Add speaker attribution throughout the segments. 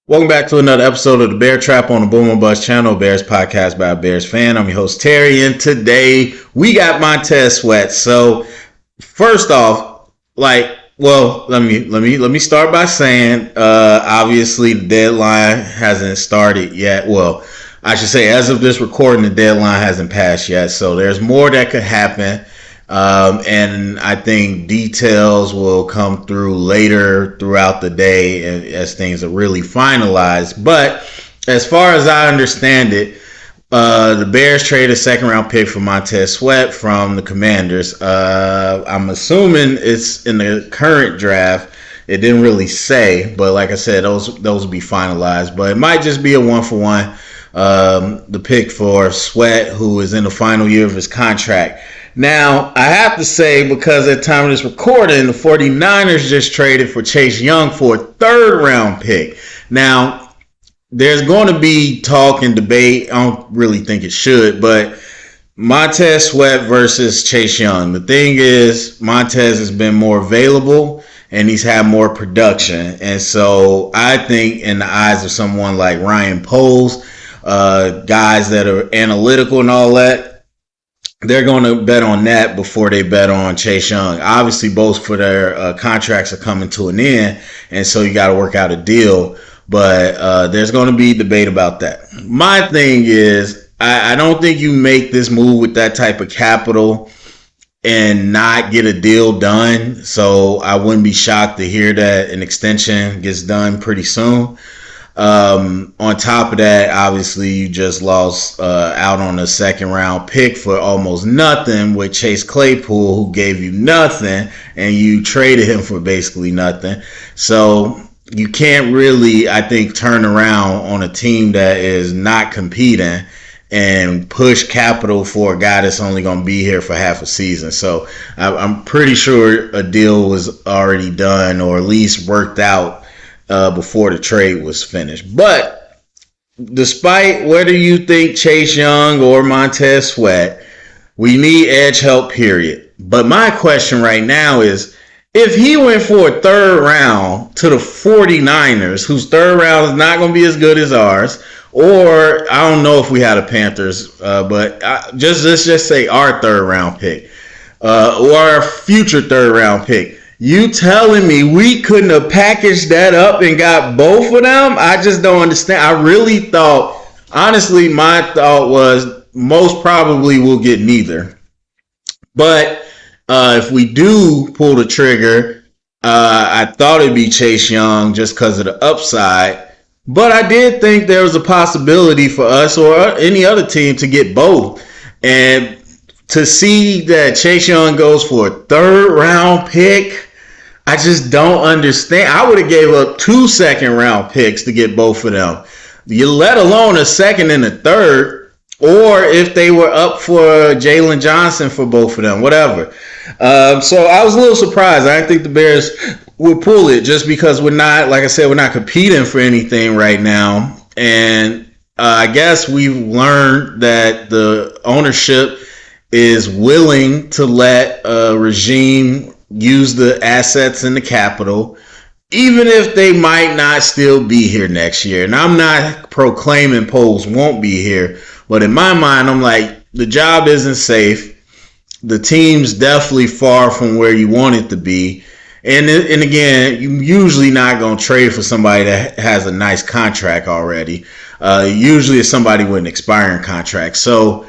Speaker 1: Welcome back to another episode of the Bear Trap on the Boom and Bust channel, Bears podcast by a Bears fan. I'm your host Terry, and today we got Montez Sweat. So first off, let me start by saying, obviously the deadline hasn't started yet. Well, I should say as of this recording, the deadline hasn't passed yet. So there's more that could happen. And I think details will come through later throughout the day as things are really finalized. But as far as I understand it, the Bears traded a second round pick for Montez Sweat from the Commanders. I'm assuming it's in the current draft. It didn't really say, but like I said, those will be finalized. But it might just be a 1-for-1. The pick for Sweat, who is in the final year of his contract. Now, I have to say, because at the time of this recording, the 49ers just traded for Chase Young for a third-round pick. Now, there's going to be talk and debate. I don't really think it should, but Montez Sweat versus Chase Young. The thing is, Montez has been more available, and he's had more production. And so I think in the eyes of someone like Ryan Poles, guys that are analytical and all that, they're going to bet on that before they bet on Chase Young. Obviously, both for their contracts are coming to an end, and so you got to work out a deal. But there's going to be debate about that. My thing is, I don't think you make this move with that type of capital and not get a deal done. So I wouldn't be shocked to hear that an extension gets done pretty soon. On top of that, obviously you just lost out on a second round pick for almost nothing with Chase Claypool, who gave you nothing, and you traded him for basically nothing. So you can't really, I think, turn around on a team that is not competing and push capital for a guy that's only going to be here for half a season. So I'm pretty sure a deal was already done, or at least worked out before the trade was finished. But despite whether you think Chase Young or Montez Sweat, we need edge help, period. But my question right now is, if he went for a third round to the 49ers, whose third round is not going to be as good as ours, or I don't know if we had a Panthers, but let's just say our third round pick, or our future third round pick, you telling me we couldn't have packaged that up and got both of them? I just don't understand. I really thought, honestly, my thought was most probably we'll get neither. But if we do pull the trigger, I thought it'd be Chase Young just because of the upside. But I did think there was a possibility for us or any other team to get both. And to see that Chase Young goes for a third round pick, I just don't understand. I would have gave up 2 second round picks to get both of them. You let alone a second and a third, or if they were up for Jalen Johnson for both of them, whatever. So I was a little surprised. I didn't think the Bears would pull it just because we're not, like I said, we're not competing for anything right now. And I guess we've learned that the ownership is willing to let a regime use the assets and the capital, even if they might not still be here next year. And I'm not proclaiming Poles won't be here, but in my mind, I'm like, the job isn't safe. The team's definitely far from where you want it to be. And again, you're usually not going to trade for somebody that has a nice contract already. Usually it's somebody with an expiring contract. So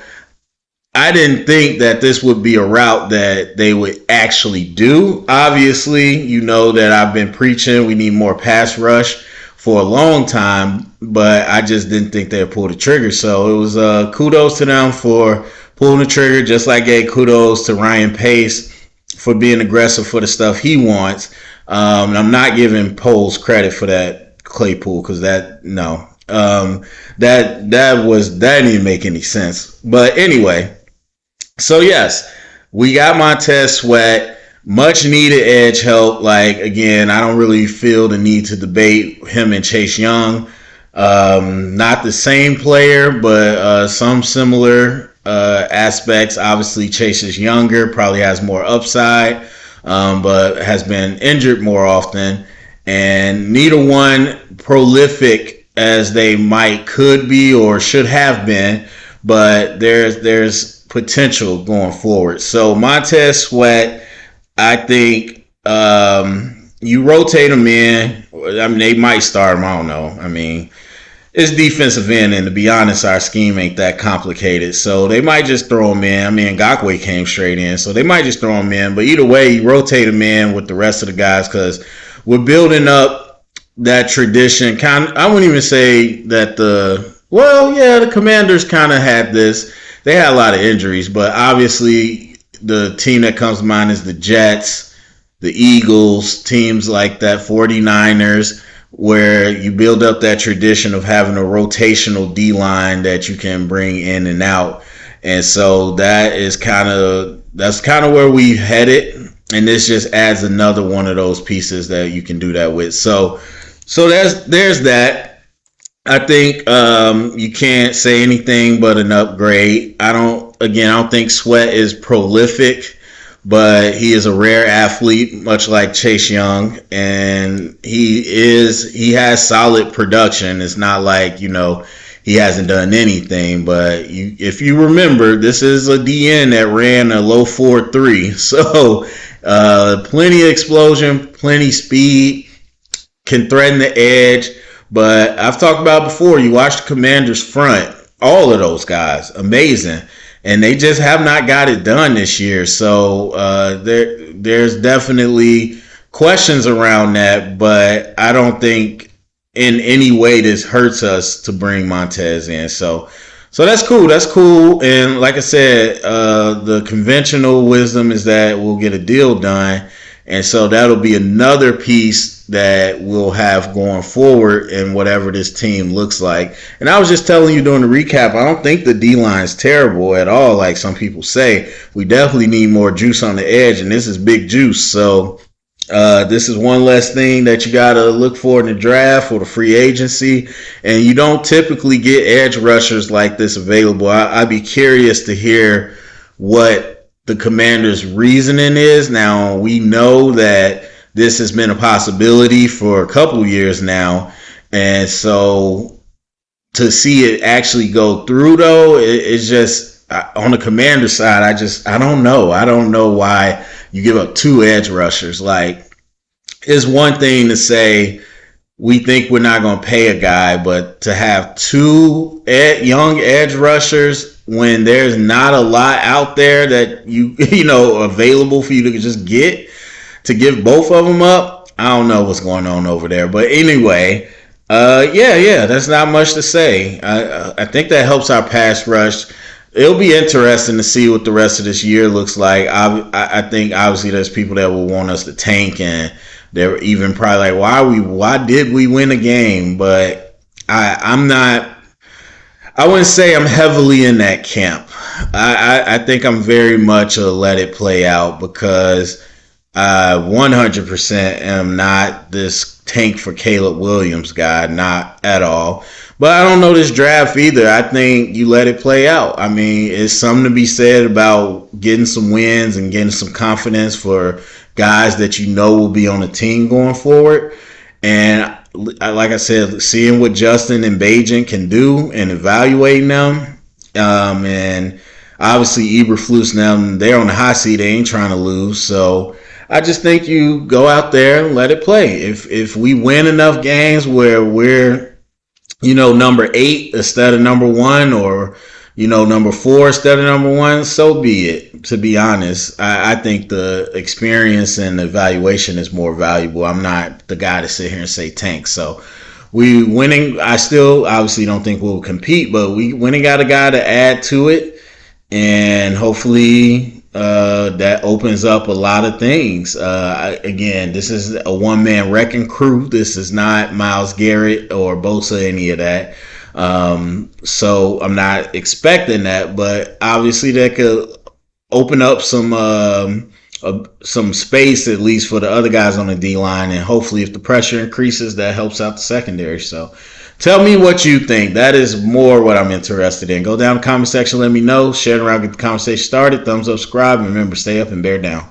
Speaker 1: I didn't think that this would be a route that they would actually do. Obviously, you know that I've been preaching we need more pass rush for a long time, but I just didn't think they'd pull the trigger. So it was kudos to them for pulling the trigger, just like I gave kudos to Ryan Pace for being aggressive for the stuff he wants. I'm not giving Poles credit for that Claypool, because that didn't even make any sense. But anyway. So yes, we got Montez Sweat, much needed edge help. Like, again, I don't really feel the need to debate him and Chase Young. Not the same player, but some similar aspects. Obviously, Chase is younger, probably has more upside, but has been injured more often. And neither one prolific as they could be or should have been, but there's potential going forward. So Montez Sweat, I think you rotate them in. I mean, they might start him. I don't know. I mean, it's defensive end, and to be honest, our scheme ain't that complicated. So they might just throw him in. I mean, Ngakoue came straight in, so they might just throw him in. But either way, you rotate him in with the rest of the guys because we're building up that tradition. I wouldn't even say that the Commanders kind of had this. They had a lot of injuries, but obviously the team that comes to mind is the Jets, the Eagles, teams like that, 49ers, where you build up that tradition of having a rotational D-line that you can bring in and out. And so that's kind of where we headed. And this just adds another one of those pieces that you can do that with. So there's that. I think you can't say anything but an upgrade. I don't think Sweat is prolific, but he is a rare athlete, much like Chase Young, and he has solid production. It's not like, he hasn't done anything, but if you remember, this is a DN that ran a low 4.3, so plenty of explosion, plenty speed, can threaten the edge. But I've talked about before, you watch the Commanders front, all of those guys, amazing. And they just have not got it done this year. So there's definitely questions around that, but I don't think in any way this hurts us to bring Montez in. So that's cool. That's cool. And like I said, the conventional wisdom is that we'll get a deal done. And so that'll be another piece that we'll have going forward in whatever this team looks like. And I was just telling you during the recap, I don't think the D-line is terrible at all, like some people say. We definitely need more juice on the edge, and this is big juice. So this is one less thing that you got to look for in the draft or the free agency. And you don't typically get edge rushers like this available. I'd be curious to hear what the Commanders' reasoning is. Now, we know that this has been a possibility for a couple of years now. And so to see it actually go through, though, it's just on the Commander side, I don't know. I don't know why you give up two edge rushers. Like, it's one thing to say we think we're not going to pay a guy, but to have two young edge rushers when there's not a lot out there that available for you to just get, to give both of them up, I don't know what's going on over there. But anyway, that's not much to say. I think that helps our pass rush. It'll be interesting to see what the rest of this year looks like. I think obviously there's people that will want us to tank, and they're even probably like, why did we win a game? But I'm not. I wouldn't say I'm heavily in that camp. I think I'm very much a let it play out, because I 100% am not this tank for Caleb Williams guy, not at all. But I don't know this draft either. I think you let it play out. I mean, it's something to be said about getting some wins and getting some confidence for guys that will be on the team going forward. And like I said, seeing what Justin and Bajan can do and evaluating them. And obviously Eberflus and them, they're on the hot seat. They ain't trying to lose. So I just think you go out there and let it play. If we win enough games where we're, number 8 instead of number 1, or, number 4 instead of number 1, so be it. To be honest, I think the experience and evaluation is more valuable. I'm not the guy to sit here and say tank. So we winning. I still obviously don't think we'll compete, but we went and got a guy to add to it, and hopefully that opens up a lot of things. Again, this is a one-man wrecking crew. This is not Myles Garrett or Bosa, any of that. So I'm not expecting that, but obviously that could open up some space, at least for the other guys on the D-line, and hopefully if the pressure increases, that helps out the secondary. So tell me what you think. That is more what I'm interested in. Go down to the comment section, let me know, share it around, get the conversation started, thumbs up, subscribe, and remember, stay up and bear down.